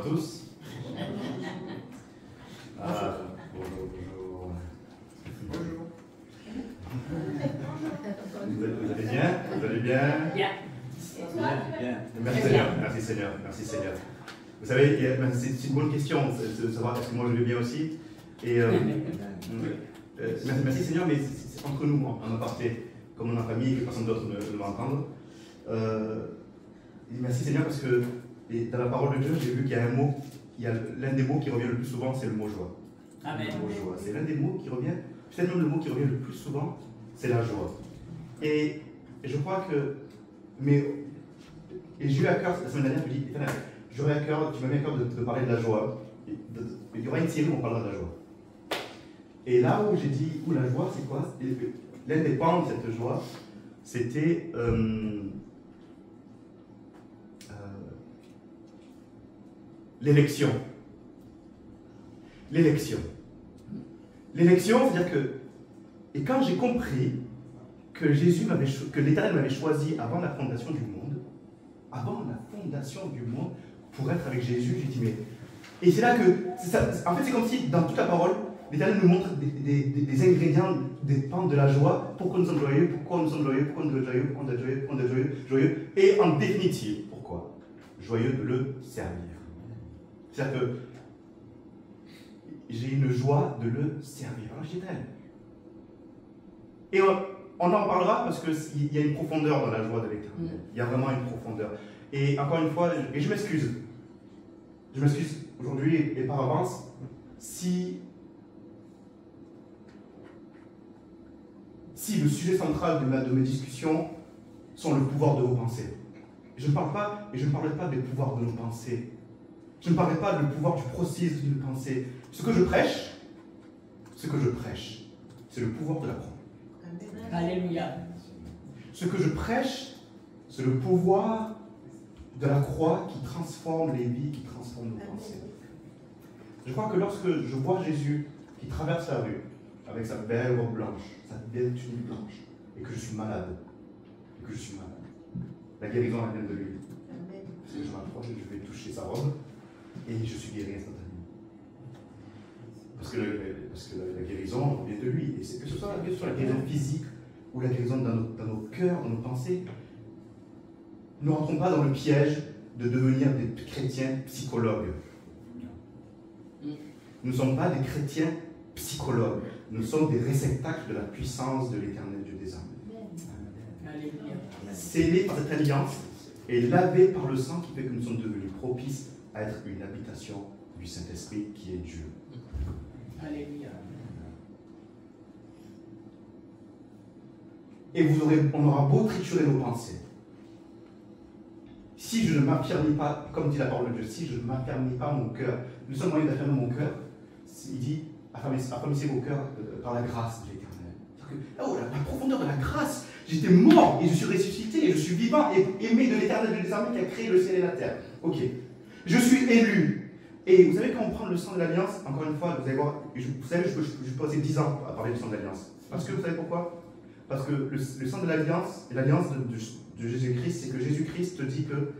Bonjour à tous. Bonjour. Vous allez bien? Vous allez bien? Bien. Merci Seigneur, merci Seigneur, merci Seigneur. Vous savez, c'est une bonne question de savoir est-ce que moi je vais bien aussi. Et merci Seigneur, mais c'est entre nous, en aparté, comme en famille, que personne d'autre ne va entendre. Merci Seigneur parce que dans la parole de Dieu, j'ai vu qu'il y a un mot, l'un des mots qui revient le plus souvent, c'est le mot joie. Amen. Le mot joie. C'est l'un des mots qui revient, peut-être même le mot qui revient le plus souvent, c'est la joie. Et je crois que, et j'ai eu à cœur, la semaine dernière, je me dis, j'aurais à cœur, tu m'as mis à cœur de parler de la joie. Il y aura une série où on parlera de la joie. Et là où j'ai dit, la joie, c'est quoi? L'un des pans de cette joie, c'était l'élection. L'élection, c'est-à-dire que, et quand j'ai compris que que l'Éternel m'avait choisi avant la fondation du monde, pour être avec Jésus, j'ai dit, mais... Et c'est là que, en fait, c'est comme si, dans toute la parole, l'Éternel nous montre des ingrédients, des pans de la joie, pourquoi nous sommes joyeux, pourquoi nous sommes joyeux, pourquoi nous sommes joyeux, pourquoi on est joyeux, pourquoi on est joyeux, et en définitive, pourquoi? Joyeux de le servir. C'est-à-dire que j'ai une joie de le servir. Alors je dis, et on en parlera parce qu'il y a une profondeur dans la joie de l'Éternel. Il y a vraiment une profondeur. Et encore une fois, et je m'excuse. Je m'excuse aujourd'hui et par avance si le sujet central de mes discussions sont le pouvoir de vos pensées. Je ne parlerai pas des pouvoirs de nos pensées. Je ne parlerai pas du pouvoir du processus d'une pensée. Ce que je prêche, c'est le pouvoir de la croix. Alléluia. Ce que je prêche, c'est le pouvoir de la croix qui transforme les vies, qui transforme nos pensées. Je crois que lorsque je vois Jésus qui traverse la rue avec sa belle robe blanche, sa belle tunique blanche, et que je suis malade, la guérison vient de lui. Parce que je m'approche et je vais toucher sa robe, et je suis guéri instantanément. Parce que la guérison vient de lui. Et que ce soit la guérison physique ou la guérison dans nos cœurs, dans nos pensées, nous ne rentrons pas dans le piège de devenir des chrétiens psychologues. Nous ne sommes pas des chrétiens psychologues. Nous sommes des réceptacles de la puissance de l'Éternel Dieu des armées. Scellés par cette alliance et lavés par le sang qui fait que nous sommes devenus propices à être une habitation du Saint-Esprit qui est Dieu. Alléluia. Et on aura beau triturer nos pensées. Si je ne m'affirme pas, comme dit la parole de Dieu, si je ne m'affirme pas mon cœur, le seul moyen d'affirmer mon cœur, il dit, affermissez vos cœurs par la grâce de l'Éternel. La profondeur de la grâce. J'étais mort et je suis ressuscité et je suis vivant et aimé de l'Éternel des armées qui a créé le ciel et la terre. Ok. Je suis élu. Et vous savez, quand on prend le sang de l'Alliance, encore une fois, vous allez voir, vous savez, je peux passer 10 ans à parler du sang de l'Alliance. Parce que vous savez pourquoi? Parce que le sang de l'Alliance, et l'Alliance de Jésus-Christ, c'est que Jésus-Christ te dit que...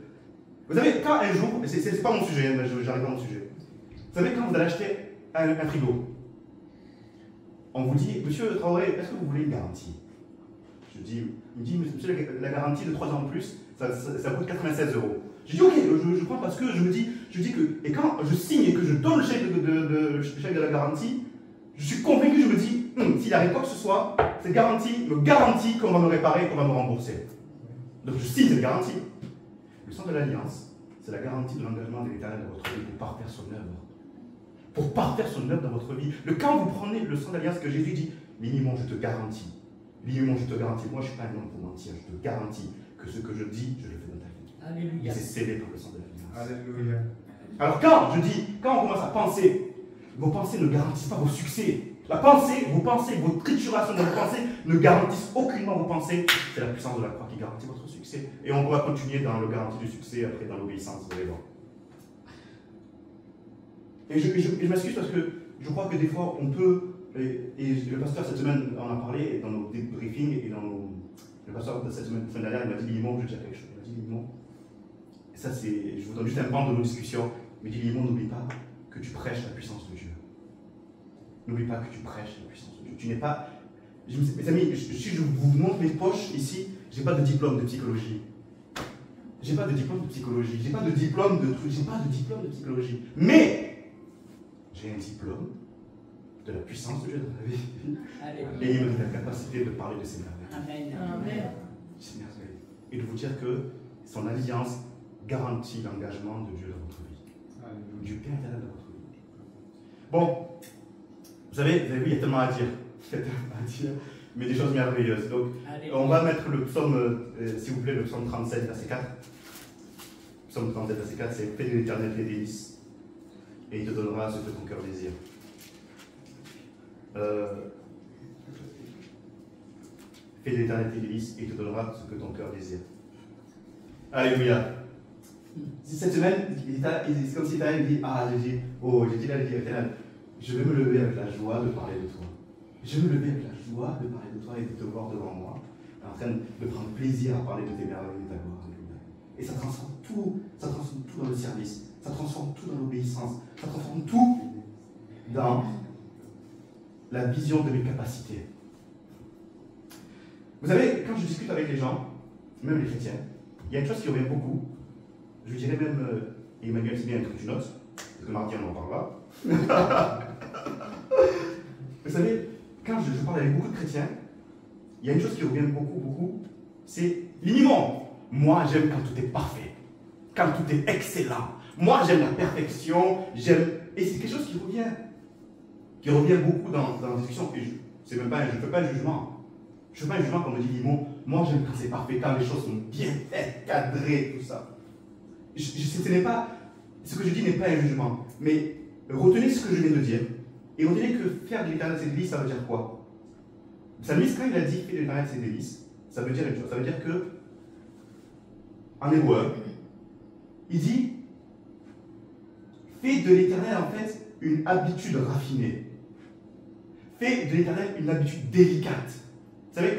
Vous savez, quand un jour, c'est pas mon sujet, j'arrive à mon sujet. Vous savez, quand vous allez acheter un frigo, on vous dit, monsieur Traoré, est-ce que vous voulez une garantie? Il me dit, monsieur, la garantie de 3 ans de plus, ça coûte 96 €. Je dis, ok, je prends parce que je dis que, et quand je signe et que je donne le chèque de la garantie, je suis convaincu, je me dis, s'il arrive quoi que ce soit, cette garantie me garantit qu'on va me réparer et qu'on va me rembourser. Donc je signe cette garantie. Le sang de l'Alliance, c'est la garantie de l'engagement de l'Éternel dans votre vie pour parfaire son œuvre. Pour parfaire son œuvre dans votre vie. Quand vous prenez le sang d'Alliance que Jésus dit, minimum, je te garantis. Minimum, je te garantis. Moi, je ne suis pas un homme pour mentir. Je te garantis que ce que je dis, je le fais dans ta vie. Alléluia. Et c'est scellé par le sang de l'Alliance. Alléluia. Alors quand on commence à penser, vos pensées ne garantissent pas vos succès. Vos pensées, votre trituration de vos pensées ne garantissent aucunement vos pensées. C'est la puissance de la croix qui garantit votre succès. Et on pourra continuer dans le garantie du succès, après dans l'obéissance, vous allez voir. Et je m'excuse parce que je crois que des fois on peut, et le pasteur cette semaine en a parlé dans nos débriefings et dans nos... Le pasteur de cette semaine dernière, il m'a dit minimum, je dis quelque chose. Il m'a dit minimum. Et ça, je vous donne juste un pan de nos discussions. Mais dis Limon, n'oublie pas que tu prêches la puissance de Dieu. N'oublie pas que tu prêches la puissance de Dieu. Tu n'es pas... Mes amis, si je vous montre mes poches ici, je n'ai pas de diplôme de psychologie. J'ai pas de diplôme de psychologie. J'ai pas de diplôme de truc. J'ai pas de diplôme de psychologie. Mais j'ai un diplôme de la puissance de Dieu dans la vie. Et il me donne la capacité de parler de ces merveilles. Amen. Ces merveilles. Et de vous dire que son alliance garantit l'engagement de Dieu dans votre vie. Du Père éternel dans votre vie. Bon, vous avez vu, il y a tellement à dire. Il y a tellement à dire, mais des choses merveilleuses. Donc, on va mettre le psaume, s'il vous plaît, le psaume 37, verset 4. Psaume 37, verset 4, c'est fais de l'Éternel tes délices, et il te donnera ce que ton cœur désire. Fais de l'Éternel tes délices, et il te donnera ce que ton cœur désire. Alléluia. Cette semaine, c'est comme si l'Éternel dit, j'ai dit là, l'Éternel, je vais me lever avec la joie de parler de toi. Je vais me lever avec la joie de parler de toi et de te voir devant moi, en train de prendre plaisir à parler de tes merveilles et de ta gloire. Et ça transforme tout dans le service, ça transforme tout dans l'obéissance, ça transforme tout dans la vision de mes capacités. Vous savez, quand je discute avec les gens, même les chrétiens, il y a une chose qui revient beaucoup. Je dirais même, Emmanuel, c'est bien que tu notes, parce que mardi on en parlera. Vous savez, quand je parle avec beaucoup de chrétiens, il y a une chose qui revient beaucoup, c'est Limon. Moi, j'aime quand tout est parfait, quand tout est excellent. Moi, j'aime la perfection, et c'est quelque chose qui revient beaucoup dans la discussion. Et je ne fais pas un jugement. Je ne fais pas un jugement quand on me dit Limon. Moi, j'aime quand c'est parfait, quand les choses sont bien faites, cadrées, tout ça. Ce que je dis n'est pas un jugement, mais retenez ce que je viens de dire. Et retenez que faire de l'Éternel ses délices, ça veut dire quoi? Le psalmiste, quand il a dit fais de l'Éternel ses délices, ça veut dire une chose. Ça veut dire que, en hébreu, il dit fais de l'Éternel en fait une habitude raffinée. Fais de l'Éternel une habitude délicate. Vous savez,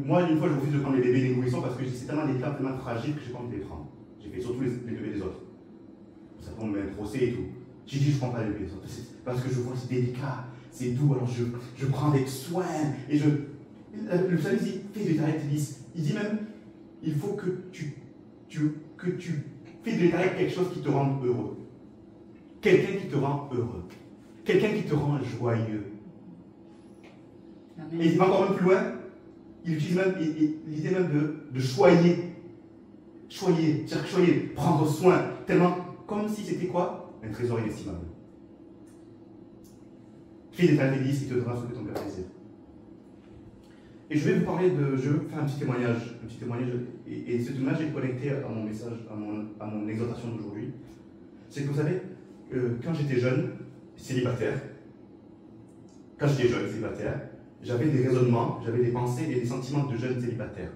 moi, une fois, je refuse de prendre les bébés des nourrissons parce que c'est tellement des cas tellement tragiques que je n'ai pas envie de les prendre. J'ai fait surtout les bébés des autres. Ça tombe même procès et tout. J'ai dit, je ne prends pas les bébés des autres. Parce que je vois, c'est délicat, c'est doux, alors je prends avec soin. Et le psalmiste dit, fais de l'Éternel tes délices. Il dit même, il faut que tu fais de l'Éternel quelque chose qui te rende heureux. Quelqu'un qui te rend heureux. Quelqu'un qui te rend joyeux. Amen. Et il va encore même plus loin. Il utilise même l'idée même de choyer. Choyer, prendre soin. Tellement comme si c'était quoi? Un trésor inestimable. Fais de l'Éternel tes délices, il te donnera ce que ton cœur désire. Et je vais vous parler je vais faire un petit témoignage. Et ce témoignage est connecté à mon message, à mon exhortation d'aujourd'hui. C'est que vous savez, quand j'étais jeune, célibataire, j'avais des raisonnements, j'avais des pensées et des sentiments de jeune célibataire.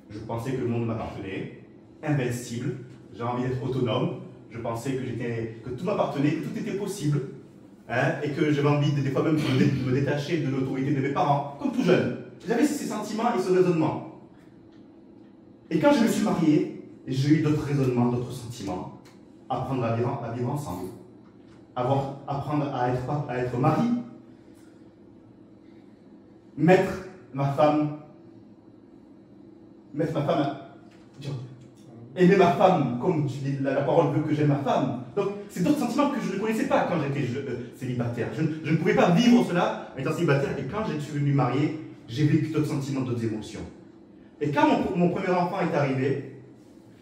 Je pensais que le monde m'appartenait, invincible, j'avais envie d'être autonome, je pensais que tout m'appartenait, que tout était possible, hein, et que j'avais envie des fois même de me détacher de l'autorité de mes parents, comme tout jeune. J'avais ces sentiments et ce raisonnement. Et quand je me suis marié, j'ai eu d'autres raisonnements, d'autres sentiments. Apprendre à vivre ensemble. Apprendre à être mari. Mettre ma femme aimer ma femme comme la parole veut que j'aime ma femme. Donc, c'est d'autres sentiments que je ne connaissais pas quand j'étais célibataire. Je ne pouvais pas vivre cela en étant célibataire. Et quand je suis venu marier, j'ai vécu d'autres sentiments, d'autres émotions. Et quand mon premier enfant est arrivé,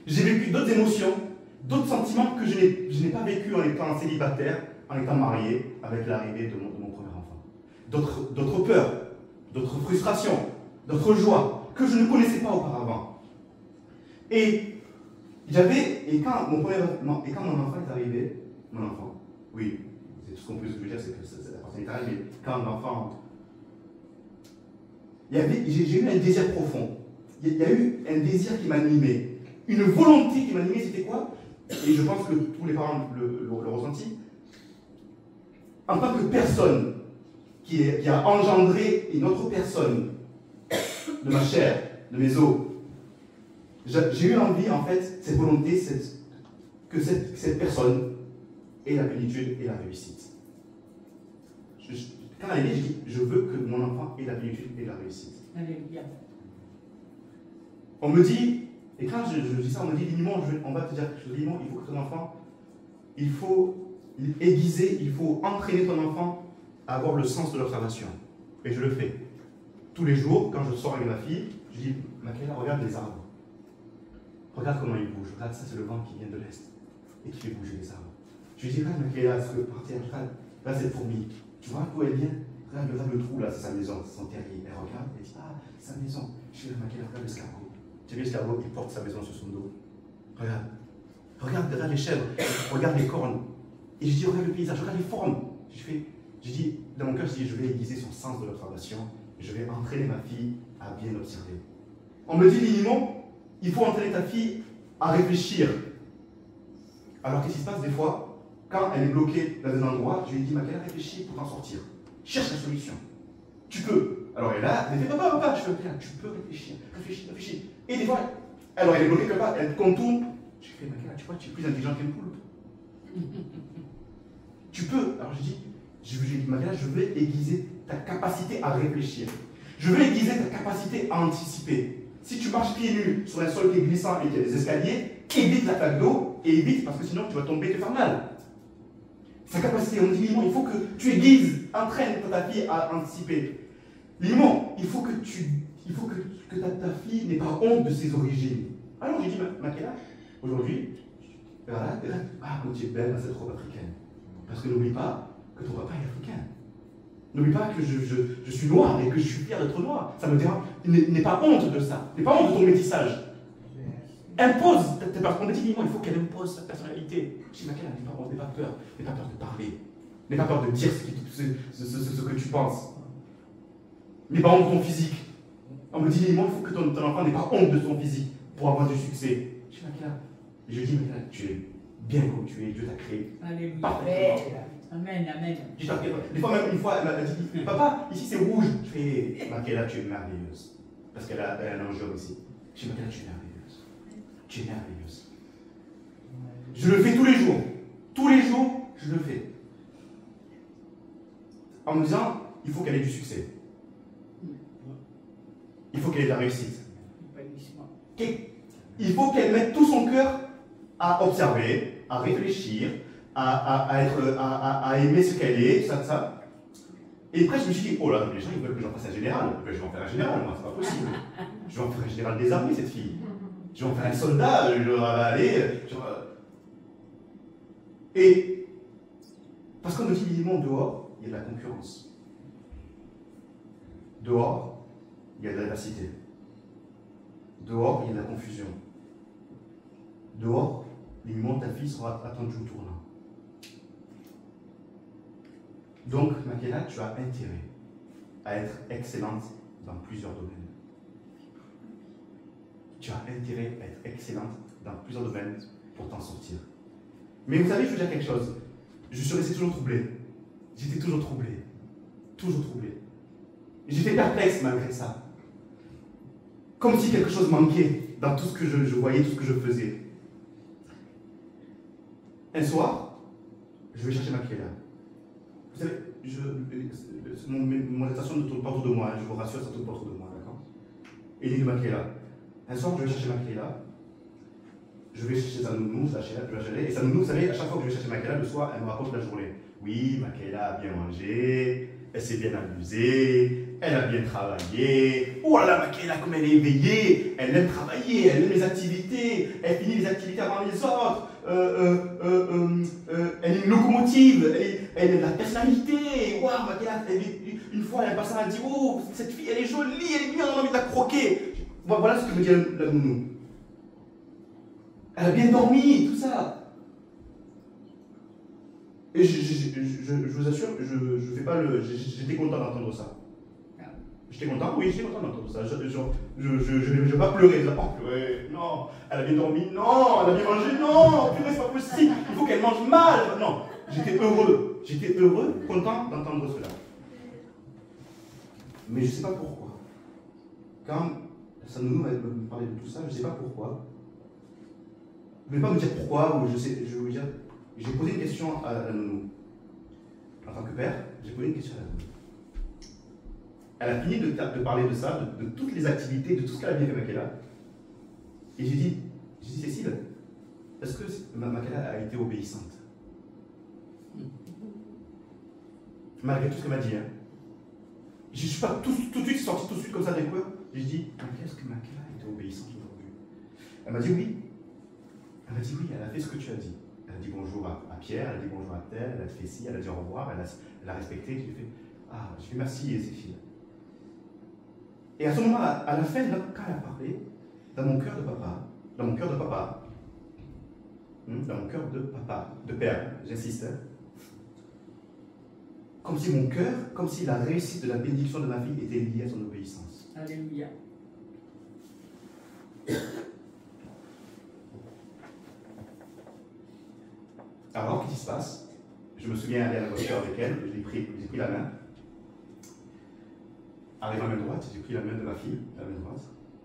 j'ai vécu d'autres émotions, d'autres sentiments que je n'ai pas vécu en étant célibataire, en étant marié, avec l'arrivée de mon premier enfant. D'autres peurs, d'autres frustrations, d'autres joies que je ne connaissais pas auparavant. Et quand mon enfant est arrivé, oui, c'est tout ce qu'on peut se dire, c'est que la personne est arrivée, mais quand l'enfant, j'ai eu un désir profond. Il y a eu un désir qui m'animait, une volonté qui m'animait, c'était quoi? Et je pense que tous les parents le ressenti. En tant que personne qui a engendré une autre personne de ma chair, de mes os, j'ai eu envie, en fait, cette volonté, que cette personne et la plénitude et la réussite. Quand elle est née, je dis, je veux que mon enfant ait la plénitude et la réussite. Alléluia. On me dit, et quand je dis ça, on me dit, on va te dire quelque chose, il faut que ton enfant, il faut aiguiser, il faut entraîner ton enfant à avoir le sens de l'observation. Et je le fais. Tous les jours, quand je sors avec ma fille, je dis, Michaela, regarde les arbres. Regarde comment ils bougent. Regarde, ça c'est le vent qui vient de l'est et qui fait bouger les arbres. Je lui dis, regarde Michaela, ce que par terre, regarde cette fourmi. Tu vois d'où elle vient? Regarde le trou là, c'est sa maison, c'est son terrier. Elle regarde, elle dit, ah, c'est sa maison. Je dis, Michaela, regarde l'escargot. Tu as vu l'escargot, il porte sa maison sur son dos. Regarde les chèvres, regarde les cornes. Et je dis, regarde le paysage, regarde les formes. Je dis, dans mon cœur, je vais aiguiser son sens de l'observation. Je vais entraîner ma fille à bien observer. On me dit, Linimon, il faut entraîner ta fille à réfléchir. Alors qu'est-ce qui se passe des fois, quand elle est bloquée dans un endroit, je lui dis, Michaela, réfléchis pour t'en sortir. Cherche la solution. Tu peux. Alors elle est là, elle fait, papa, je fais, tu peux réfléchir. Réfléchis. Et des fois, alors elle est bloquée quelque part, elle contourne. Je fais, Michaela, tu vois, tu es plus intelligent qu'une poule. Tu peux. Alors je dis, Michaela, je vais aiguiser ta capacité à réfléchir. Je vais aiguiser ta capacité à anticiper. Si tu marches pieds nus sur un sol qui est glissant et qu'il y a des escaliers, évite la flaque d'eau et évite parce que sinon tu vas tomber et te faire mal. Sa capacité, on dit, Limon, il faut que tu aiguises, entraîne ta fille à anticiper. Limon, il faut que ta fille n'ait pas honte de ses origines. Alors j'ai dit, Michaela, aujourd'hui, regarde, comme tu es belle dans cette robe africaine. Parce que n'oublie pas que ton papa est africain. N'oublie pas que je suis noir et que je suis fier d'être noir. Ça me dérange. N'aie pas honte de ça. N'aie pas honte de ton métissage. Impose. On me dit, il faut qu'elle impose sa personnalité. Je dis, Michaela, n'aie pas honte, n'aie pas peur. N'aie pas peur de parler. N'aie pas peur de dire ce que tu penses. N'aie pas honte de ton physique. On me dit, il faut que ton enfant n'ait pas honte de son physique pour avoir du succès. Je dis, Michaela, tu es bien comme tu es. Dieu t'a créé. Alléluia. Amen. Des fois, même une fois, elle m'a dit, papa, ici c'est rouge. Je fais, Michaela, tu es merveilleuse. Parce qu'elle a un enjeu ici. Je dis, Michaela, tu es merveilleuse. Tu es merveilleuse. Je le fais tous les jours. Tous les jours, je le fais. En me disant, il faut qu'elle ait du succès. Il faut qu'elle ait de la réussite. Il faut qu'elle mette tout son cœur à observer, à réfléchir, à aimer ce qu'elle est, ça. Et après, je me suis dit, oh là, les gens, ils veulent que j'en fasse un général. Je vais en faire un général, moi, c'est pas possible. Je vais en faire un général des armées, cette fille. Je vais en faire un soldat, je vais aller. Et, parce qu'on me dit, évidemment, dehors, il y a de la concurrence. Dehors, il y a de l'adversité. Dehors, il y a de la confusion. Dehors, l'élément de ta fille sera attendu au tournant. Donc, Michaela, tu as intérêt à être excellente dans plusieurs domaines. Tu as intérêt à être excellente dans plusieurs domaines pour t'en sortir. Mais vous savez, je veux dire quelque chose. Je suis resté toujours troublé. J'étais toujours troublé. Toujours troublé. J'étais perplexe malgré ça. Comme si quelque chose manquait dans tout ce que je voyais, tout ce que je faisais. Un soir, je vais chercher Michaela. Vous savez, mon attention ne tourne pas autour de moi, je vous rassure, ça ne tourne pas autour de moi, d'accord? Et il dit Michaela. Un soir, je vais chercher Michaela. Je vais chercher sa nounou, et sa nounou, vous savez, à chaque fois que je vais chercher Michaela, le soir, elle me raconte la journée. Oui, Michaela a bien mangé, elle s'est bien amusée, elle a bien travaillé. Oh là là, Michaela, comme elle est éveillée, elle aime travailler, elle aime les activités, elle finit les activités avant les autres. Elle est une locomotive, elle a de la personnalité. Waouh, Michaela, une fois, elle passe, elle dit, oh, cette fille, elle est jolie, elle est mignonne, on a envie de la croquer. Voilà ce que me dit la nounou. Elle a bien dormi, tout ça. Et je vous assure, je fais pas le. J'étais content d'entendre ça. J'étais content, oui, j'étais content d'entendre ça. Je ne vais pas pleurer, je ne vais pas pleurer. Non, elle a bien dormi, non, elle a bien mangé, non, purée, c'est pas possible, il faut qu'elle mange mal. Non, j'étais heureux, content d'entendre cela. Mais je ne sais pas pourquoi. Quand sa nounou me parlait de tout ça, je ne sais pas pourquoi. Je ne vais pas me dire pourquoi, ou je veux dire, j'ai posé une question à la nounou. En tant que père, j'ai posé une question à la nounou. Elle a fini de parler de ça, de toutes les activités, de tout ce qu'elle a bien fait Makela. Et j'ai dit, Cécile, est-ce que Makela a été obéissante? Malgré tout ce qu'elle m'a dit. Hein. Je ne suis pas tout de suite sorti tout de suite comme ça des quoi. J'ai dit, est-ce que Makela a été obéissante aujourd'hui? Elle m'a dit oui. Elle m'a dit oui, elle a fait ce que tu as dit. Elle a dit bonjour à Pierre, elle a dit bonjour à tel, elle a fait ci, elle a dit au revoir, elle a respecté. J'ai fait merci Cécile. Et à ce moment, à la fin, quand elle a parlé, dans mon cœur de papa, dans mon cœur de père, j'insiste, hein, comme si mon cœur, comme si la réussite de la bénédiction de ma fille était liée à son obéissance. Alléluia. Alors, qu'est-ce qui se passe? Je me souviens aller à la voiture avec elle, j'ai pris la main. Arrivé à ma main droite, j'ai pris la main de ma fille, la main droite,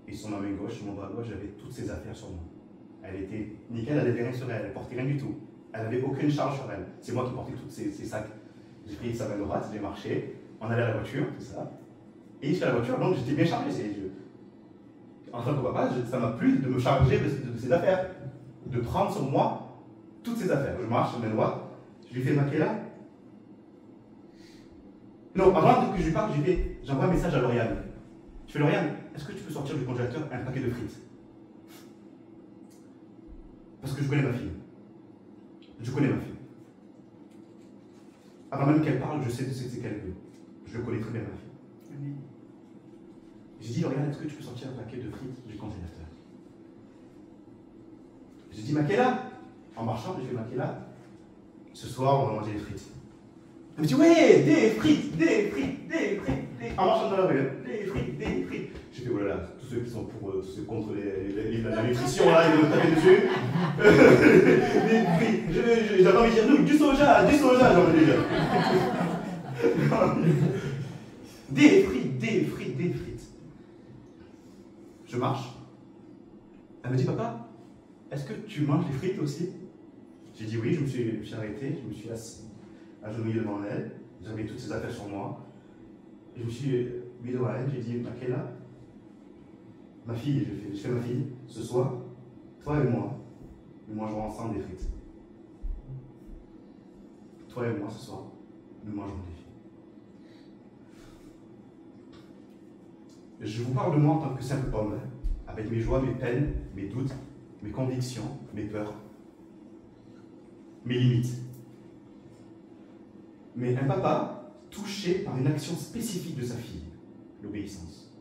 et sur ma main gauche, sur mon bras gauche, j'avais toutes ses affaires sur moi. Elle était nickel, elle n'avait rien sur elle, elle ne portait rien du tout. Elle n'avait aucune charge sur elle. C'est moi qui portais tous ses sacs. J'ai pris sa main droite, j'ai marché, on allait à la voiture, tout ça. Et jusqu'à la voiture, donc j'étais bien chargé. En tant que papa, ça m'a plu de me charger de ses affaires, de prendre sur moi toutes ses affaires. Je marche sur main droite, je lui fais Makela. Non, avant que je lui parle, j'envoie un message à Lauriane. Je fais Lauriane, est-ce que tu peux sortir du congélateur un paquet de frites? Parce que je connais ma fille. Je connais ma fille. Avant même qu'elle parle, je sais ce qu'elle veut. Je connais très bien ma fille. Amen. J'ai dit, Lauriane, est-ce que tu peux sortir un paquet de frites du congélateur? J'ai dit, Makela. En marchant, j'ai fait Makela. Ce soir, on va manger des frites. Elle me dit, ouais, des frites. En marchant dans la rue, des frites. J'ai fait, oh là là, tous ceux qui sont pour, tous ceux contre la nutrition, là, ils vont me taper dessus. Des frites. J'avais envie de dire, nous, du soja, j'ai envie de dire. Des frites. Je marche. Elle me dit, papa, est-ce que tu manges les frites aussi? J'ai dit oui, je me suis arrêté, je me suis assis, agenouillé devant elle, j'avais toutes ses affaires sur moi. Je me suis mis devant elle, j'ai dit, Makela, ma fille, je fais ma fille, ce soir, toi et moi, nous mangerons ensemble des frites. Toi et moi, ce soir, nous mangerons des frites. Je vous parle de moi en tant que simple homme, avec mes joies, mes peines, mes doutes, mes convictions, mes peurs, mes limites. Mais un papa touché par une action spécifique de sa fille, l'obéissance.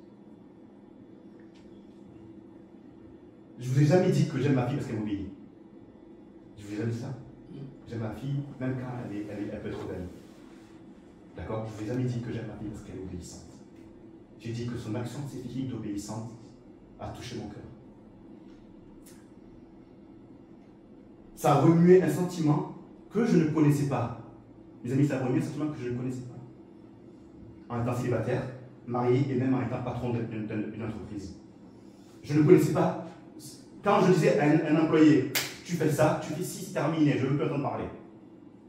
Je ne vous ai jamais dit que j'aime ma fille parce qu'elle m'obéit. Je vous ai jamais dit ça. J'aime ma fille même quand elle peut être belle. D'accord? Je ne vous ai jamais dit que j'aime ma fille parce qu'elle est obéissante. J'ai dit que son action spécifique d'obéissance a touché mon cœur. Ça a remué un sentiment que je ne connaissais pas. Mes amis, ça a remué un sentiment que je ne connaissais pas. En étant célibataire, marié et même en étant patron d'une entreprise. Je ne connaissais pas. Quand je disais à un employé, tu fais ça, tu fais ci, c'est terminé, je ne veux plus entendre parler.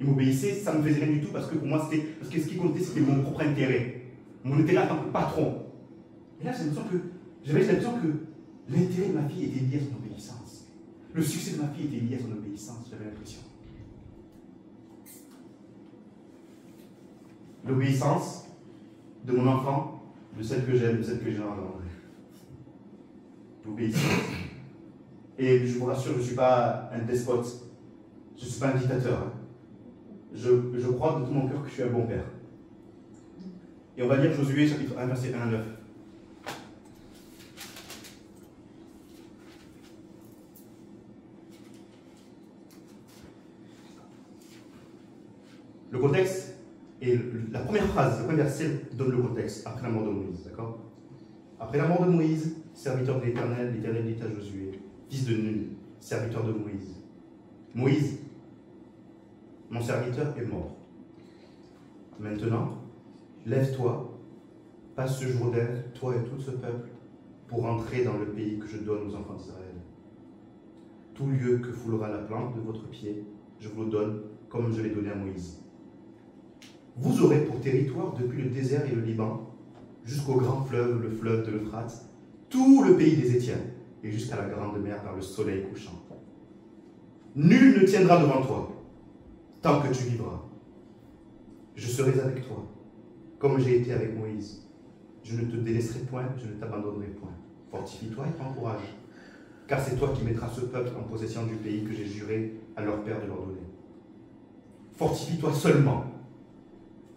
Il m'obéissait, ça ne me faisait rien du tout parce que pour moi, parce que ce qui comptait, c'était mon propre intérêt. Mon intérêt en tant que patron. Et là, j'avais l'impression que l'intérêt de ma fille était lié à son obéissance. Le succès de ma fille était lié à son obéissance, j'avais l'impression. L'obéissance de mon enfant, de celle que j'aime, de celle que j'ai engendrée. L'obéissance. Et je vous rassure, je ne suis pas un despote, je ne suis pas un dictateur. Je crois de tout mon cœur que je suis un bon père. Et on va lire Josué chapitre 1, verset 1 à 9. Le contexte, et la première phrase, le premier verset donne le contexte, après la mort de Moïse, d'accord? Après la mort de Moïse, serviteur de l'Éternel, l'Éternel dit à Josué, fils de Nun, serviteur de Moïse. Moïse, mon serviteur est mort. Maintenant, lève-toi, passe ce Jourdain, toi et tout ce peuple, pour entrer dans le pays que je donne aux enfants d'Israël. Tout lieu que foulera la plante de votre pied, je vous le donne comme je l'ai donné à Moïse. Vous aurez pour territoire depuis le désert et le Liban, jusqu'au grand fleuve, le fleuve de l'Euphrate, tout le pays des Étiens, et jusqu'à la grande mer vers le soleil couchant. Nul ne tiendra devant toi, tant que tu vivras. Je serai avec toi, comme j'ai été avec Moïse. Je ne te délaisserai point, je ne t'abandonnerai point. Fortifie-toi et prends courage, car c'est toi qui mettras ce peuple en possession du pays que j'ai juré à leur père de leur donner. Fortifie-toi seulement,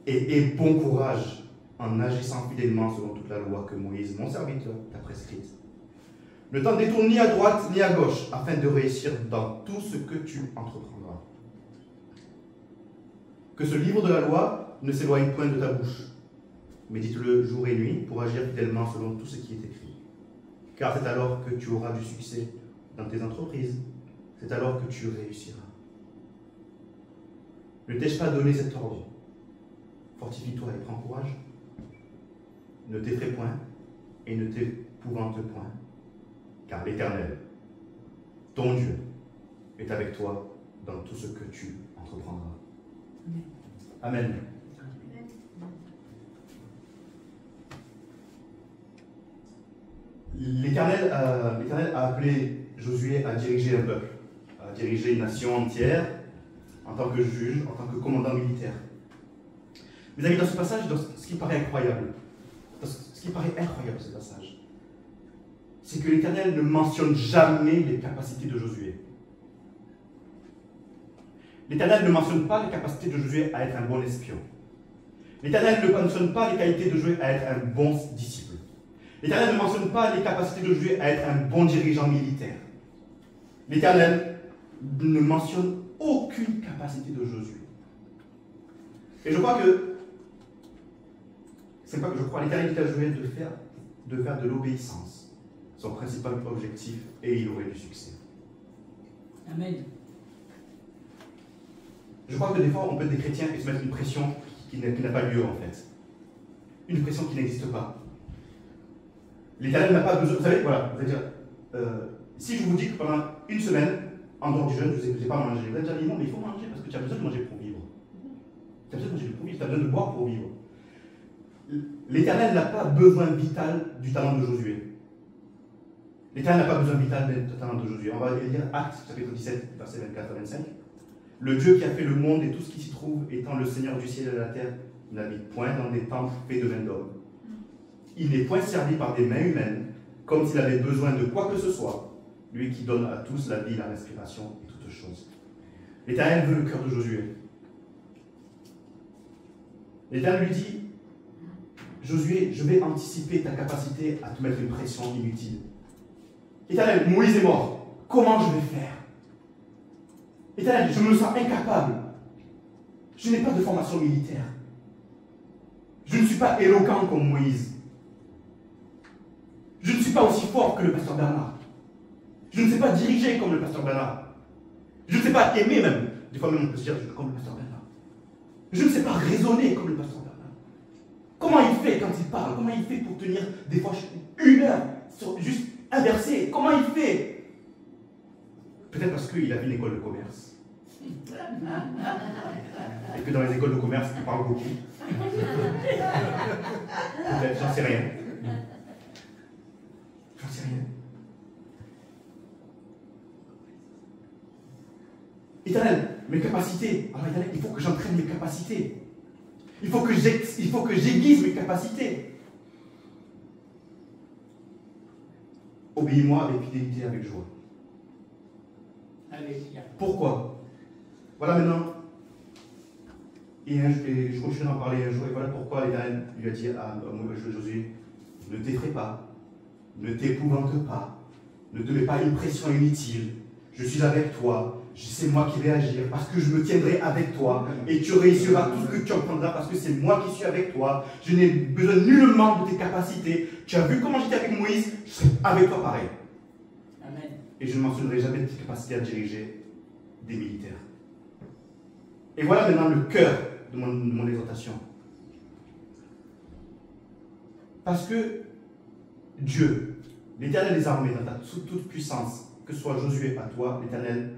et aie bon courage en agissant fidèlement selon toute la loi que Moïse, mon serviteur, t'a prescrite. Ne t'en détourne ni à droite ni à gauche, afin de réussir dans tout ce que tu entreprendras. Que ce livre de la loi ne s'éloigne point de ta bouche. Médite-le jour et nuit pour agir fidèlement selon tout ce qui est écrit. Car c'est alors que tu auras du succès dans tes entreprises. C'est alors que tu réussiras. Ne t'ai-je pas donné cet ordre? Fortifie-toi et prends courage. Ne t'effraie point et ne t'épouvante point. Car l'Éternel, ton Dieu, est avec toi dans tout ce que tu entreprendras. Amen. L'Éternel a appelé Josué à diriger un peuple, à diriger une nation entière en tant que juge, en tant que commandant militaire. Mes amis, dans ce passage, dans ce qui paraît incroyable, ce passage, c'est que l'Éternel ne mentionne jamais les capacités de Josué. L'Éternel ne mentionne pas les capacités de Josué à être un bon espion. L'Éternel ne mentionne pas les qualités de Josué à être un bon disciple. L'Éternel ne mentionne pas les capacités de Josué à être un bon dirigeant militaire. L'Éternel ne mentionne aucune capacité de Josué. Et je crois que, c'est pas que je crois, l'Éternel dit à Josué de faire de l'obéissance son principal objectif et il aurait du succès. Amen. Je crois que des fois, on peut être des chrétiens et se mettre une pression qui n'a pas lieu en fait. Une pression qui n'existe pas. L'Éternel n'a pas besoin. Vous savez, voilà, vous allez dire, si je vous dis que pendant une semaine, en dehors du jeûne, je ne vous ai pas mangé, vous allez dire, non, mais il faut manger parce que tu as besoin de manger pour vivre. Tu as besoin de manger pour vivre, tu as besoin de boire pour vivre. L'Éternel n'a pas besoin vital du talent de Josué. L'Éternel n'a pas besoin vital du talent de Josué. On va lire Actes, chapitre 17, versets 24 à 25. Le Dieu qui a fait le monde et tout ce qui s'y trouve, étant le Seigneur du ciel et de la terre, n'habite point dans des temples faits de main d'homme. Il n'est point servi par des mains humaines, comme s'il avait besoin de quoi que ce soit, lui qui donne à tous la vie, la respiration et toutes choses. L'Éternel veut le cœur de Josué. L'Éternel lui dit, Josué, je vais anticiper ta capacité à te mettre une pression inutile. Éternel, Moïse est mort. Comment je vais faire? Éternel, je me sens incapable. Je n'ai pas de formation militaire. Je ne suis pas éloquent comme Moïse. Je ne suis pas aussi fort que le pasteur Bernard. Je ne sais pas diriger comme le pasteur Bernard. Je ne sais pas aimer même. Des fois même on peut se dire comme le pasteur Bernard. Je ne sais pas raisonner comme le pasteur Bernard. Comment il fait quand il parle? Comment il fait pour tenir des fois une heure juste inversé? Comment il fait? Peut-être parce qu'il a fait une école de commerce. Et que dans les écoles de commerce, ils parlent beaucoup. Peut-être, j'en sais rien. J'en sais rien. Éternel, mes capacités. Alors Éternel, il faut que j'entraîne mes capacités. Il faut que j'aiguise mes capacités. Obéis-moi avec fidélité, avec joie. Alléluia. Pourquoi? Voilà maintenant. Et je continue d'en parler un jour. Et voilà pourquoi l'Éternel lui a dit à Josué, ne t'effraie pas, ne t'épouvante pas, ne te mets pas une pression inutile. Je suis avec toi. C'est moi qui vais agir parce que je me tiendrai avec toi et tu réussiras tout ce que tu entreprendras parce que c'est moi qui suis avec toi. Je n'ai besoin nullement de tes capacités. Tu as vu comment j'étais avec Moïse? Je serai avec toi pareil. Amen. Et je ne mentionnerai jamais tes capacités à diriger des militaires. Et voilà maintenant le cœur de mon exhortation. Parce que Dieu, l'Éternel des armées, dans ta toute puissance, que ce soit Josué à toi, l'Éternel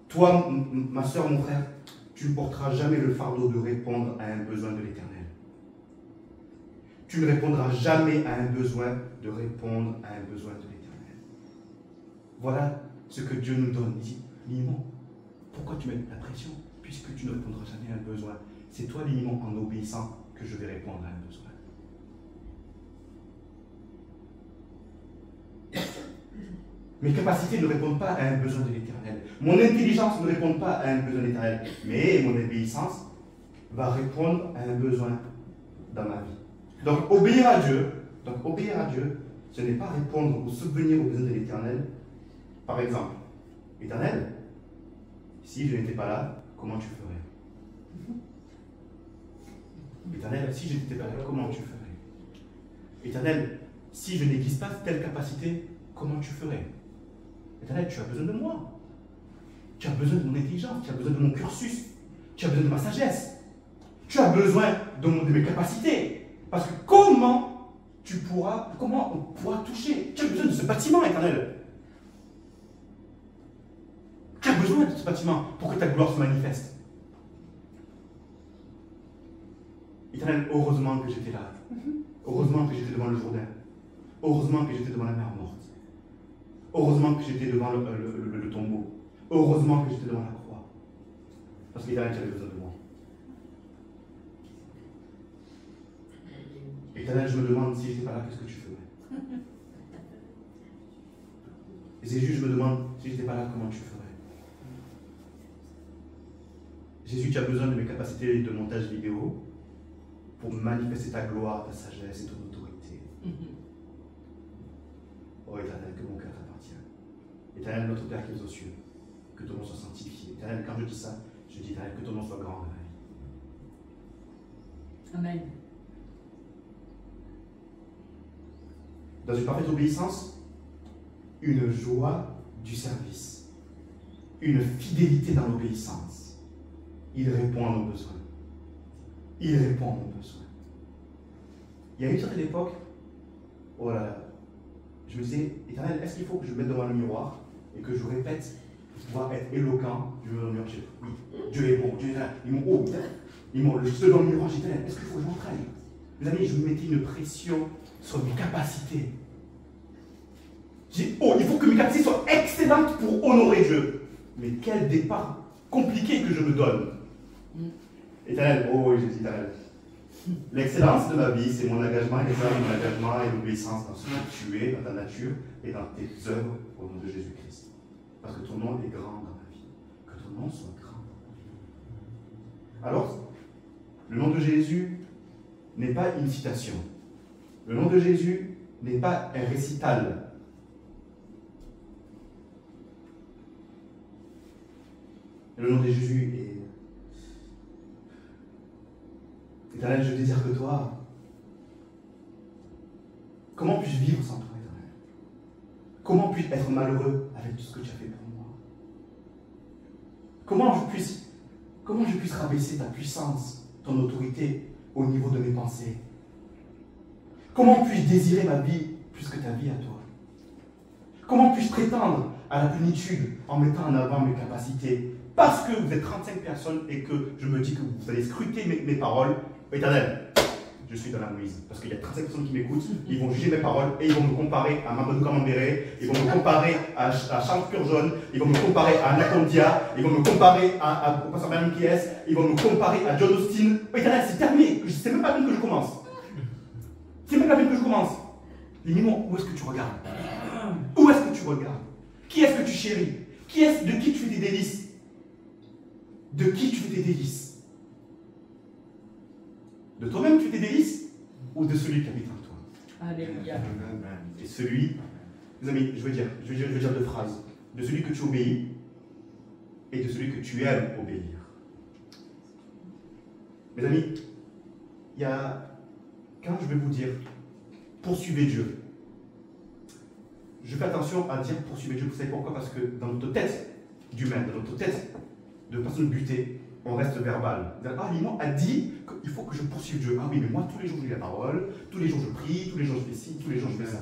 Toi, ma soeur, mon frère, tu ne porteras jamais le fardeau de répondre à un besoin de l'Éternel. Tu ne répondras jamais à un besoin de répondre à un besoin de l'Éternel. Voilà ce que Dieu nous donne. Il dit, Limon, pourquoi tu mets la pression puisque tu ne répondras jamais à un besoin? C'est toi, Limon, en obéissant que je vais répondre à un besoin. Mes capacités ne répondent pas à un besoin de l'Éternel. Mon intelligence ne répond pas à un besoin de l'Éternel. Mais mon obéissance va répondre à un besoin dans ma vie. Donc obéir à Dieu, ce n'est pas répondre ou subvenir aux besoins de l'Éternel. Par exemple, Éternel, si je n'étais pas là, comment tu ferais? Éternel, si je n'étais pas là, comment tu ferais? Éternel, si je n'aiguise pas telle capacité, comment tu ferais? Éternel, tu as besoin de moi. Tu as besoin de mon intelligence, tu as besoin de mon cursus, tu as besoin de ma sagesse. Tu as besoin de mes capacités. Parce que comment on pourra toucher? Tu as besoin de ce bâtiment, Éternel. Tu as besoin de ce bâtiment pour que ta gloire se manifeste. Éternel, heureusement que j'étais là. Heureusement que j'étais devant le Jourdain. Heureusement que j'étais devant la mer morte. Heureusement que j'étais devant le tombeau. Heureusement que j'étais devant la croix. Parce qu'Éternel, tu avais besoin de moi. Éternel, je me demande si je n'étais pas là, qu'est-ce que tu ferais? Jésus, je me demande si je n'étais pas là, comment tu ferais? Jésus, tu as besoin de mes capacités de montage vidéo pour manifester ta gloire, ta sagesse et ton autorité. Oh Éternel, que mon cœur t'appartient. Éternel, notre Père qui es aux cieux, que ton nom soit sanctifié. Éternel, quand je dis ça, je dis Éternel, que ton nom soit grand dans ma vie. Amen. Dans une parfaite obéissance, une joie du service, une fidélité dans l'obéissance. Il répond à nos besoins. Il répond à nos besoins. Il y a une certaine époque, oh là là, je me disais, Éternel, est-ce qu'il faut que je me mette devant le miroir et que je répète pour pouvoir être éloquent? Je me mets dans le miroir, je dis, oui, Dieu est bon, Dieu est là. Ils m'ont, oh, je suis dans le miroir, j'ai dit, est-ce qu'il faut que je m'entraîne? Mes amis, je me mettais une pression sur mes capacités. J'ai dit, oh, il faut que mes capacités soient excellentes pour honorer Dieu. Mais quel départ compliqué que je me donne. Éternel, oh, j'ai dit, Éternel, l'excellence de ma vie, c'est mon engagement, et l'obéissance dans ce que tu es, dans ta nature et dans tes œuvres au nom de Jésus-Christ. Parce que ton nom est grand dans ma vie. Que ton nom soit grand dans ma vie. Alors, le nom de Jésus n'est pas une citation. Le nom de Jésus n'est pas un récital. Le nom de Jésus est... Éternel, je désire que toi. Comment puis-je vivre sans toi, Éternel? Comment puis-je être malheureux avec tout ce que tu as fait pour moi? Comment je puisse rabaisser ta puissance, ton autorité au niveau de mes pensées? Comment puis-je désirer ma vie plus que ta vie à toi? Comment puis-je prétendre à la plénitude en mettant en avant mes capacités? Parce que vous êtes 35 personnes et que je me dis que vous allez scruter mes paroles, Éternel, je suis dans la mouise. Parce qu'il y a 35 personnes qui m'écoutent, ils vont juger mes paroles et ils vont me comparer à Mamadou Kamambéré, ils vont me comparer à Charles Purgeon, ils vont me comparer à Anacondia, ils vont me comparer au pasteur Bernard Kies, ils vont me comparer à John Austin. Éternel, c'est terminé. C'est même pas bien que je commence. C'est même pas bien que je commence. Dis-moi, où est-ce que tu regardes? Où est-ce que tu regardes? Qui est-ce que tu chéris? De qui tu fais des délices? De qui tu fais des délices? De toi-même tu fais des délices? Ou de celui qui habite en toi? Alléluia. Et celui, les amis, je veux dire deux phrases. De celui que tu obéis et de celui que tu aimes obéir. Mes amis, il y a, quand je vais vous dire, poursuivez Dieu, je fais attention à dire poursuivez Dieu. Vous savez pourquoi? Parce que dans notre tête d'humain, dans notre tête de personne butée, on reste verbal. Ah, Limon a dit qu'il faut que je poursuive Dieu. Ah oui, mais moi, tous les jours, je lis la parole, tous les jours, je prie, tous les jours, je fais ci, tous les jours, je fais ça.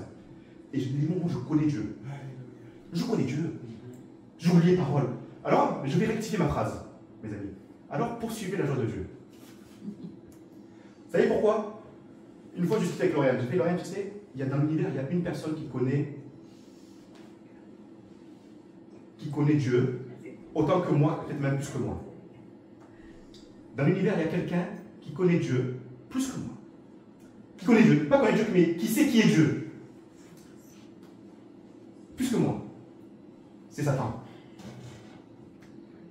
Et je dis, Limon, moi, je connais Dieu. Je connais Dieu. Je lis les paroles. Alors, je vais rectifier ma phrase, mes amis. Alors, poursuivez la joie de Dieu. Vous savez pourquoi? Une fois, je discutais avec Lauriane. J'ai fait, Lauriane, tu sais, dans l'univers, il y a une personne qui connaît Dieu autant que moi, peut-être même plus que moi. Dans l'univers, il y a quelqu'un qui connaît Dieu plus que moi. Qui connaît Dieu, pas connaît Dieu, mais qui sait qui est Dieu. Plus que moi. C'est Satan.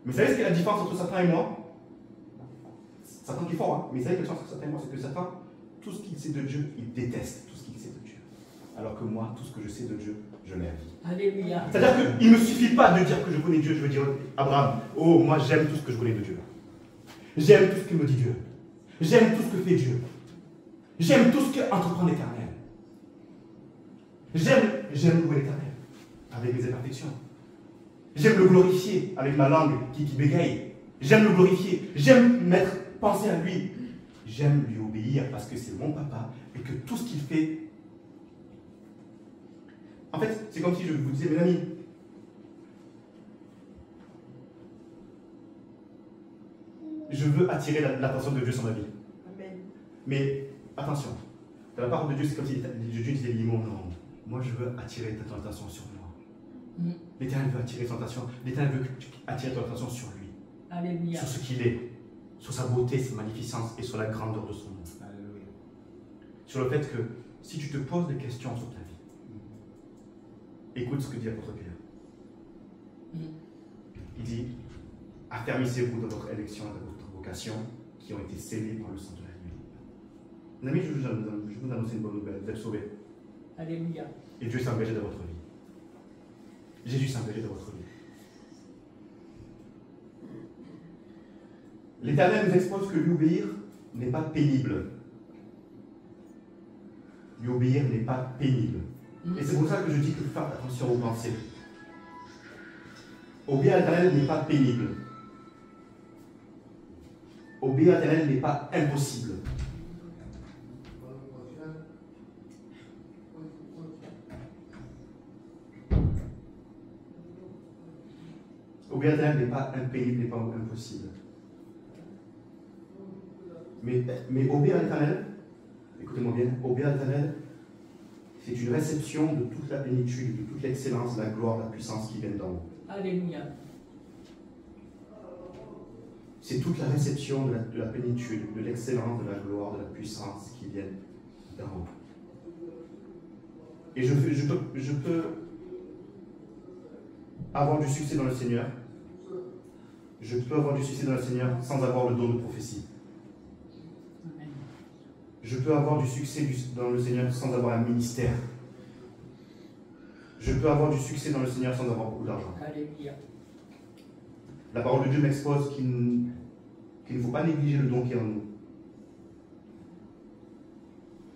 Mais vous savez ce qu'est la différence entre Satan et moi? Satan qui est fort, hein? Mais vous savez la différence entre Satan et moi, c'est que Satan, tout ce qu'il sait de Dieu, il déteste tout ce qu'il sait de Dieu. Alors que moi, tout ce que je sais de Dieu, je l'aime. Alléluia. C'est-à-dire qu'il ne me suffit pas de dire que je connais Dieu, je veux dire, Abraham, oh, moi j'aime tout ce que je connais de Dieu. J'aime tout ce que me dit Dieu. J'aime tout ce que fait Dieu. J'aime tout ce qu'entreprend l'Éternel. J'aime louer l'Éternel avec mes imperfections. J'aime le glorifier avec ma langue qui bégaye. J'aime le glorifier. J'aime penser à lui. J'aime lui obéir parce que c'est mon papa et que tout ce qu'il fait. En fait, c'est comme si je vous disais, mes amis, je veux attirer l'attention de Dieu sur ma vie. Amen. Mais attention, dans la parole de Dieu, c'est comme si Dieu disait, non, moi je veux attirer ton attention sur moi. L'Éternel veut attirer ton attention. L'Éternel veut attirer ton attention sur lui. Alléluia. Sur ce qu'il est, sur sa beauté, sa magnificence et sur la grandeur de son nom. Alléluia. Sur le fait que si tu te poses des questions sur ta vie, écoute ce que dit l'apôtre Pierre. Il dit, affermissez-vous dans votre élection et dans votre vocation qui ont été scellées par le sang de l'agneau. Mes amis, je vous annonce une bonne nouvelle, vous êtes sauvés. Alléluia. Et Dieu s'est engagé dans votre vie. Jésus s'est engagé dans votre vie. L'Éternel nous expose que lui obéir n'est pas pénible. Lui obéir n'est pas pénible. Et c'est pour ça que je dis qu'il faut faire attention aux pensées. Obéir à l'Éternel n'est pas pénible. Obéir à l'Éternel n'est pas impossible. Obéir à l'Éternel n'est pas impénible, n'est pas impossible. Mais obéir à l'Éternel, écoutez-moi bien, obéir à l'Éternel, c'est une réception de toute la plénitude, de toute l'excellence, la gloire, la puissance qui viennent d'en haut. Alléluia. C'est toute la réception de la plénitude, de l'excellence, de la gloire, de la puissance qui viennent d'en haut. Et je peux avoir du succès dans le Seigneur. Je peux avoir du succès dans le Seigneur sans avoir le don de prophétie. Amen. Je peux avoir du succès dans le Seigneur sans avoir un ministère. Je peux avoir du succès dans le Seigneur sans avoir beaucoup d'argent. Alléluia. La parole de Dieu m'expose qu'il ne faut pas négliger le don qui est en nous.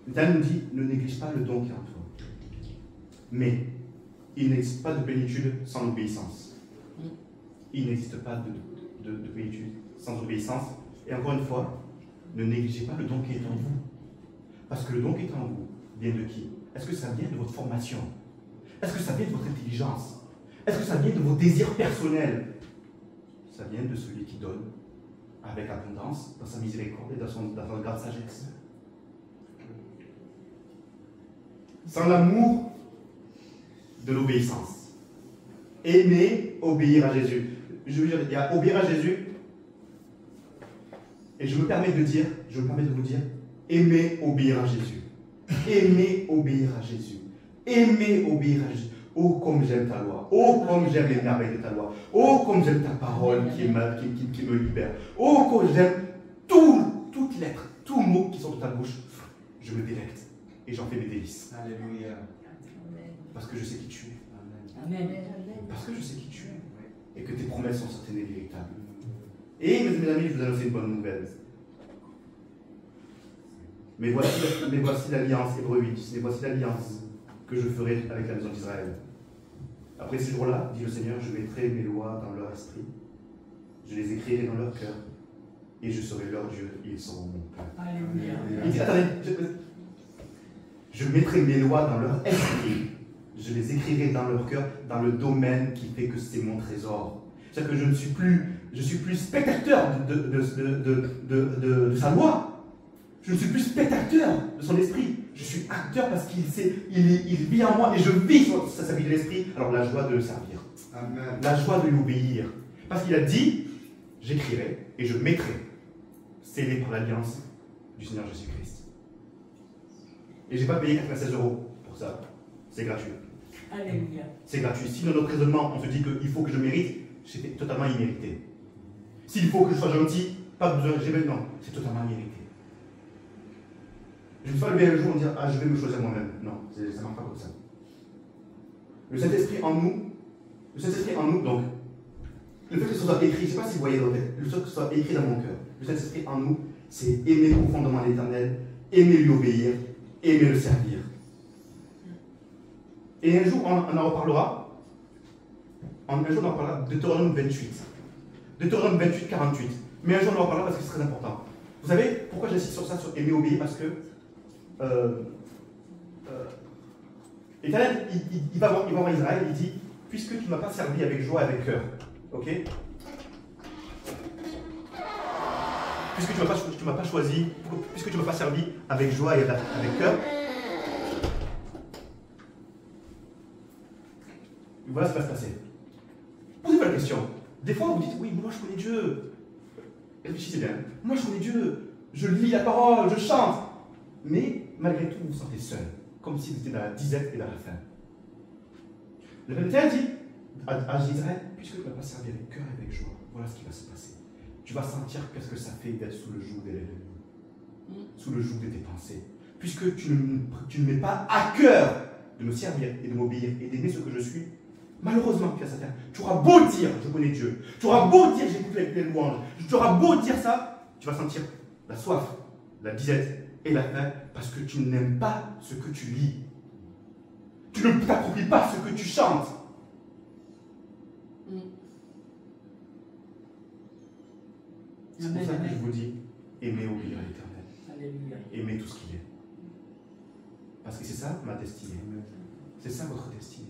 L'Éternel nous dit, ne néglige pas le don qui est en toi. Mais il n'existe pas de plénitude sans obéissance. Il n'existe pas de plénitude sans obéissance. Et encore une fois, ne négligez pas le don qui est en vous. Parce que le don qui est en vous vient de qui? Est-ce que ça vient de votre formation? Est-ce que ça vient de votre intelligence? Est-ce que ça vient de vos désirs personnels? Ça vient de celui qui donne avec abondance, dans sa miséricorde et dans sa grande sagesse. Sans l'amour de l'obéissance. Aimer, obéir à Jésus. Je veux dire, il y a obéir à Jésus. Et je me permets de vous dire, aimer, obéir à Jésus. Aimer, obéir à Jésus. Aimer, obéir à Jésus. Oh, comme j'aime ta loi. Oh, comme j'aime les merveilles de ta loi. Oh, comme j'aime ta parole qui me libère. Oh, comme j'aime toute lettre, tout mot qui sort de ta bouche. Je me délecte et j'en fais mes délices. Alléluia. Parce que je sais qui tu es. Amen. Parce que je sais qui tu es. Et que tes promesses sont certaines et véritables. Et mes amis, je vous annonce une bonne nouvelle. Mais voici l'alliance, Hébreux 8, mais voici l'alliance que je ferai avec la maison d'Israël. Après ces jours-là, dit le Seigneur, je mettrai mes lois dans leur esprit, je les écrirai dans leur cœur, et je serai leur Dieu, et ils seront mon peuple. Alléluia. Il dit, attendez, je mettrai mes lois dans leur esprit, je les écrirai dans leur cœur, dans le domaine qui fait que c'est mon trésor. C'est-à-dire que je suis plus spectateur de sa loi. Je ne suis plus spectateur de son esprit. Je suis acteur parce qu'il vit en moi et je vis sa vie de l'esprit. Alors la joie de le servir. Amen. La joie de lui obéir. Parce qu'il a dit, j'écrirai et je mettrai, scellé par l'alliance du Seigneur Jésus-Christ. Et je n'ai pas payé 96 € pour ça. C'est gratuit. Alléluia. C'est gratuit. Si dans notre raisonnement, on se dit qu'il faut que je mérite, c'est totalement immérité. S'il faut que je sois gentil, pas besoin de gérer, non, c'est totalement immérité. Je ne vais pas lever un jour et dire, ah, je vais me choisir moi-même. Non, ça ne marche pas comme ça. Le Saint-Esprit en nous, donc, le fait que ce soit écrit, je ne sais pas si vous voyez dans le fait, le fait que ce soit écrit dans mon cœur, le Saint-Esprit en nous, c'est aimer profondément l'Éternel, aimer lui obéir, aimer le servir. Et un jour, on en reparlera. Un jour, on en reparlera de Deutéronome 28. Deutéronome 28, 48. Mais un jour, on en reparlera parce que c'est très important. Vous savez pourquoi j'insiste sur ça, sur aimer obéir? Parce que l'Éternel, il va voir Israël, il dit, puisque tu ne m'as pas servi avec joie et avec cœur, ok? Puisque tu ne m'as pas choisi, puisque tu ne m'as pas servi avec joie et avec cœur, voilà ce qui va se passer. Posez-vous la question. Des fois, vous dites, oui, moi je connais Dieu. Réfléchissez bien. Moi je connais Dieu. Je lis la parole, je chante. Mais malgré tout, vous vous sentez seul. Comme si vous étiez dans la disette et dans la faim. Le Père dit à Israël, puisque tu ne vas pas servi avec cœur et avec joie, voilà ce qui va se passer. Tu vas sentir qu'est-ce que ça fait d'être sous le joug de l'ennemi. Sous le joug de tes pensées. Puisque tu ne mets pas à cœur de me servir et de m'obéir et d'aimer ce que je suis. Malheureusement, tu as Satan. Tu auras beau dire, je connais Dieu. Tu auras beau dire, j'écoute les louanges. Tu auras beau dire ça, tu vas sentir la soif, la disette et la faim parce que tu n'aimes pas ce que tu lis. Tu ne t'appropries pas ce que tu chantes. C'est pour ça que je vous dis, aimez obéir à l'Éternel. Alléluia. Aimez tout ce qu'il est. Parce que c'est ça ma destinée. C'est ça votre destinée.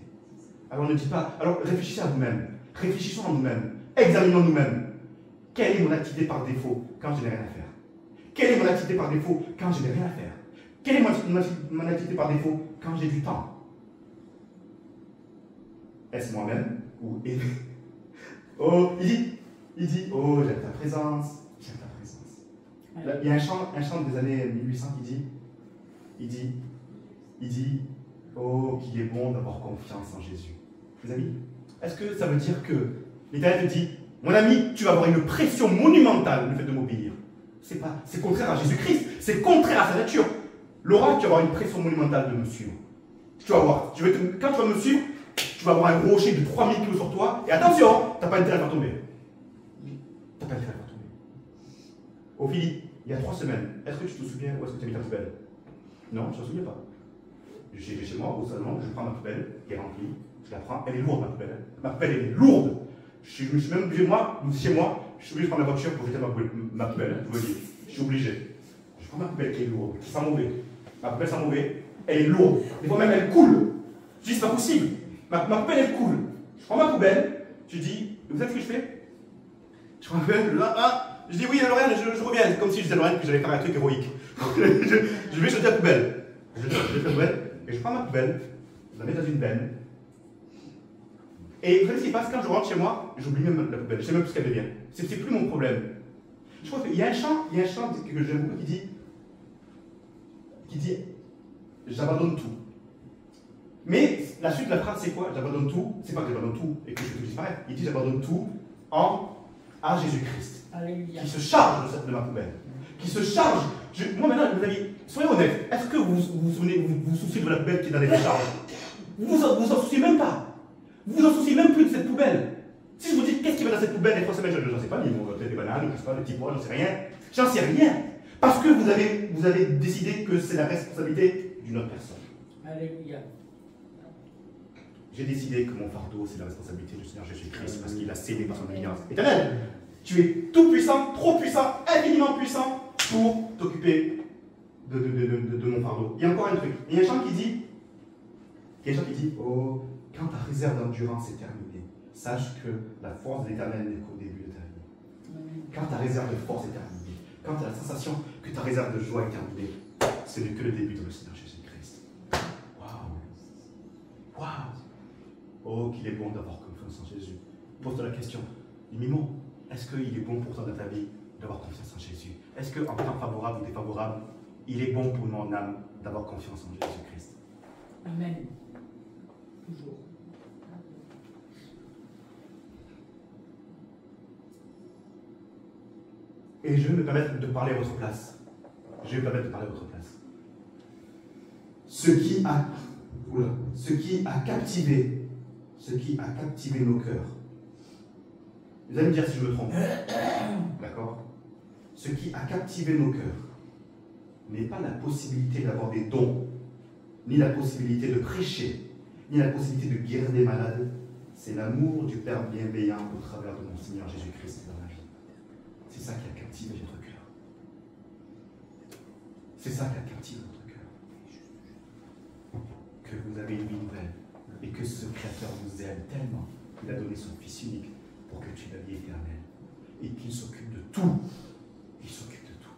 Alors ne dites pas, alors réfléchissez à vous-même, réfléchissons à nous-mêmes, examinons nous-mêmes. Quelle est mon activité par défaut quand je n'ai rien à faire? Quelle est mon activité par défaut quand je n'ai rien à faire? Quelle est mon activité par défaut quand j'ai du temps? Est-ce moi-même ou aimer? Oh, il dit, oh j'aime ta présence, j'aime ta présence. Là, il y a un chant des années 1800 qui dit, oh qu'il est bon d'avoir confiance en Jésus. Les amis, est-ce que ça veut dire que l'Éternel te dit, mon ami, tu vas avoir une pression monumentale le fait de m'obéir? C'est contraire à Jésus-Christ, c'est contraire à sa nature. Laura, tu vas avoir une pression monumentale de me suivre. Tu vas voir, quand tu vas me suivre, tu vas avoir un rocher de 3000 kg sur toi, et attention, tu n'as pas intérêt à faire tomber. Tu n'as pas intérêt à faire tomber. Ophélie, il y a 3 semaines, est-ce que tu te souviens où est-ce que tu as mis ta poubelle? Non, je ne me souviens pas. J'ai chez moi, au salon, je prends ma poubelle, qui est remplie, je la prends, elle est lourde ma poubelle. Ma poubelle est lourde. Je suis même obligé, chez moi, je suis obligé de prendre la voiture pour jeter ma poubelle, je vous le dis. Je suis obligé. Je prends ma poubelle qui est lourde, qui sent mauvais. Ma poubelle sent mauvais, elle est lourde. Des fois même elle coule. Je dis, c'est pas possible. Ma poubelle elle coule. Je prends ma poubelle, je dis, vous savez ce que je fais? Je prends ma poubelle, je dis oui, Lorraine, je reviens. C'est comme si je disais Lorraine que j'allais faire un truc héroïque. je vais jeter la poubelle. Je jette la poubelle. Et je prends ma poubelle, je la mets dans une benne. Et vous savez ce qui se passe quand je rentre chez moi, j'oublie même la poubelle, je ne sais même plus ce qu'elle devient. C'est plus mon problème. Je crois qu'il y a un chant que j'aime beaucoup qui dit j'abandonne tout. Mais la suite de la phrase c'est quoi? J'abandonne tout, c'est pas que j'abandonne tout et que je vais disparaître. Il dit j'abandonne tout à Jésus-Christ. Alléluia. Qui se charge de ma poubelle. Qui se charge. Moi maintenant, mes amis, soyez honnêtes. Est-ce que vous vous souciez de la poubelle qui est dans les décharges? Vous en souciez même pas. Vous vous en souciez même plus de cette poubelle. Si je vous dis qu'est-ce qui va dans cette poubelle les 3 semaines, je n'en sais pas, peut-être des bananes, je sais pas, des petits pois, j'en sais rien. J'en sais rien. Parce que vous avez décidé que c'est la responsabilité d'une autre personne. Alléluia. J'ai décidé que mon fardeau, c'est la responsabilité du Seigneur Jésus-Christ parce qu'il a scellé par son alliance éternelle. Tu es tout puissant, trop puissant, infiniment puissant pour t'occuper de mon fardeau. Il y a encore un truc. Il y a un chant qui dit, oh, quand ta réserve d'endurance est terminée, sache que la force de l'Éternel n'est qu'au début de ta vie. Amen. Quand ta réserve de force est terminée, quand tu as la sensation que ta réserve de joie est terminée, ce n'est que le début de le Seigneur Jésus-Christ. Waouh! Waouh! Oh, qu'il est bon d'avoir confiance en Jésus. Pose-toi la question, Mimon, est-ce qu'il est bon pour toi dans ta vie d'avoir confiance en Jésus? Est-ce qu'en temps favorable ou défavorable, il est bon pour mon âme d'avoir confiance en Jésus-Christ? Amen. Toujours. Et je vais me permettre de parler à votre place. Je vais me permettre de parler à votre place. Ce qui a captivé nos cœurs. Vous allez me dire si je me trompe. D'accord? Ce qui a captivé nos cœurs n'est pas la possibilité d'avoir des dons, ni la possibilité de prêcher, ni la possibilité de guérir des malades. C'est l'amour du Père bienveillant au travers de mon Seigneur Jésus-Christ dans ma vie. C'est ça qui a captivé votre cœur. C'est ça qui a captivé votre cœur. Que vous avez une vie nouvelle et que ce Créateur vous aime tellement qu'il a donné son Fils unique pour que tu aies la vie éternelle et qu'il s'occupe de tout. Il s'occupe de tout.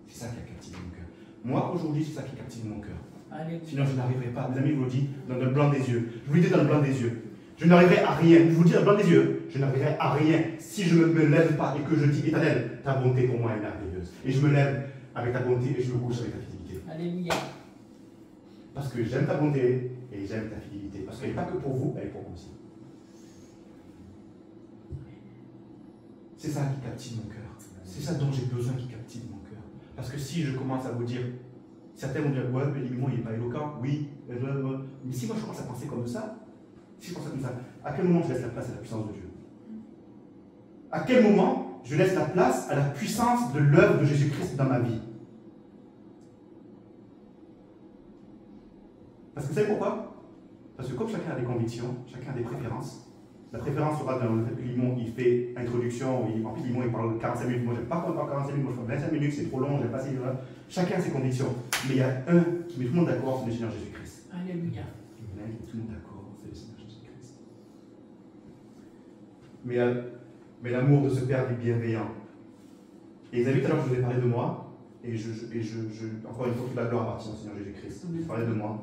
C'est ça qui a captivé mon cœur. Moi, aujourd'hui, c'est ça qui a captivé mon cœur. Alléluia. Sinon, je n'arriverai pas. Mes amis vous le disent dans le blanc des yeux. Je vous le dis dans le blanc des yeux. Je n'arriverai à rien. Je vous le dis dans le blanc des yeux. Je n'arriverai à rien si je ne me lève pas et que je dis, Éternel, ta bonté pour moi est merveilleuse. Et je me lève avec ta bonté et je me couche avec ta fidélité. Alléluia. Parce que j'aime ta bonté et j'aime ta fidélité. Parce qu'elle n'est pas que pour vous, elle est pour moi aussi. C'est ça qui captive mon cœur. C'est ça dont j'ai besoin qui captive mon cœur. Parce que si je commence à vous dire, certains vont dire, ouais, mais Limon, il n'est pas éloquent. Oui, mais si moi je commence à penser comme ça, si je pense comme ça, à quel moment je laisse la place à la puissance de Dieu? À quel moment je laisse la place à la puissance de l'œuvre de Jésus-Christ dans ma vie? Parce que vous savez pourquoi? Parce que comme chacun a des convictions, chacun a des préférences, la préférence sera dans le fait que Limon il fait introduction, en plus Limon il parle de 45 minutes, moi je n'aime pas parler 45 minutes, moi je parle 25 minutes, c'est trop long, j'aime pas ces là. Chacun a ses convictions. Mais il y a un qui met tout le monde d'accord, c'est le Seigneur Jésus-Christ. Alléluia. Il met tout le monde d'accord, c'est le Seigneur Jésus-Christ. Mais l'amour de ce Père est bienveillant. Et vous avez vu tout à l'heure, je vous ai parlé de moi, et encore une fois, toute la gloire appartient au Seigneur Jésus-Christ. Je parlais de moi,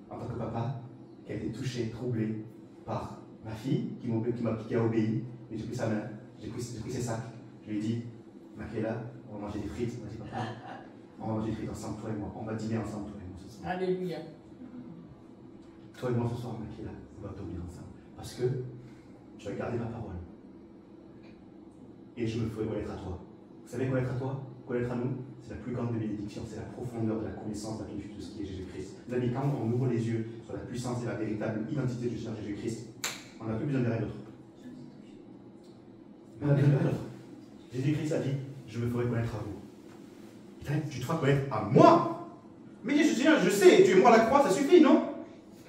en tant que papa, qui a été touché, troublé par ma fille, qui a obéi, et j'ai pris sa main, j'ai pris ses sacs, je lui ai dit, Makéla, on va manger des frites. Il m'a dit, papa, on va manger des frites ensemble, toi et moi, on va dîner ensemble, toi et moi ce soir. Alléluia. Toi et moi ce soir, Makéla, on va dormir ensemble, parce que tu as gardé ma parole. Et je me ferai connaître à toi. Vous savez, connaître à toi, connaître à nous, c'est la plus grande des bénédictions, c'est la profondeur de la connaissance, de la plénitude de ce qui est Jésus-Christ. Vous savez, quand on ouvre les yeux sur la puissance et la véritable identité du Seigneur Jésus-Christ, on n'a plus besoin de rien d'autre. On n'a besoin de rien d'autre. Jésus-Christ a dit, je me ferai connaître à vous. Tu te feras connaître à moi. Mais Seigneur, je sais, tu es mort à la croix, ça suffit, non?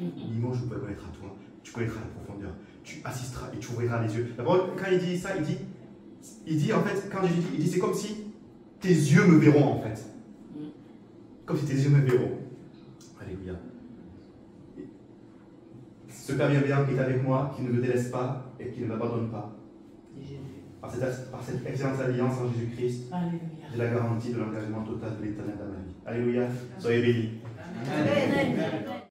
Dis-moi, je me ferai connaître à toi. Tu connaîtras la profondeur. Tu assisteras et tu ouvriras les yeux. D'abord, quand il dit ça, il dit en fait, quand Jésus dit, il dit, c'est comme si tes yeux me verront en fait. Comme si tes yeux me verront. Alléluia. Ce Père bienveillant qui est avec moi, qui ne me délaisse pas et qui ne m'abandonne pas. Par cette excellente alliance en Jésus-Christ, j'ai la garantie de l'engagement total de l'Éternel dans ma vie. Alléluia. Soyez bénis. Amen.